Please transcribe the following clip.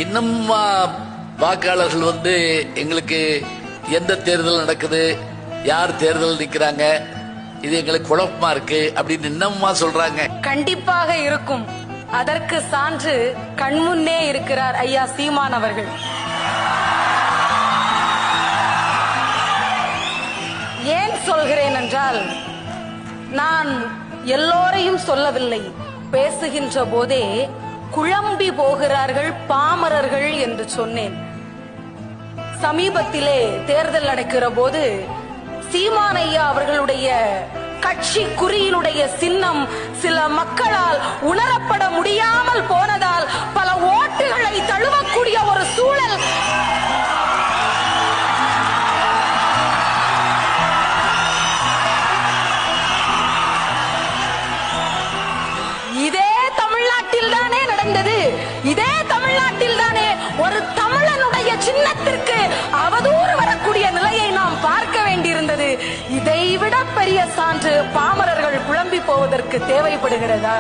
இன்னும் வாக்காளர்கள் எங்களுக்கு எந்த தேர்தல் நடக்குது, யார் தேர்தல் நிக்கிறாங்க, இது எங்களுக்கு குழப்பமா இருக்கு அப்படின்னு இன்னுமா சொல்றாங்க. கண்டிப்பாக இருக்கும். அதற்கு சான்று கண்முன்னே இருக்கிறார் ஐயா சீமான் அவர்கள். ஏன் சொல்கிறேன் என்றால், நான் எல்லோரையும் சொல்லவில்லை, பேசுகின்ற போதே குழம்பி போகிறார்கள் பாமரர்கள் என்று சொன்னேன். சமீபத்திலே தேர்தல் நடக்கிற போது சீமான் ஐயா அவர்களுடைய கட்சி குறியினுடைய சின்னம் சில மக்களால் உணரப்பட முடியாமல் போனதால் பல ஓட்டுகளை தழுவக்கூடிய ஒரு சூழல் இதே தமிழ்நாட்டில் தானே நடந்தது. இதே தமிழ்நாட்டில் தானே ஒரு தமிழனுடைய சின்னத்திற்கு அவதூறு வரக்கூடிய நிலையை நாம் பார்க்க வேண்டியிருந்தது. இதைவிட பெரிய சான்று பாமரர்கள் குழம்பி போவதற்கு தேவைப்படுகிறதா?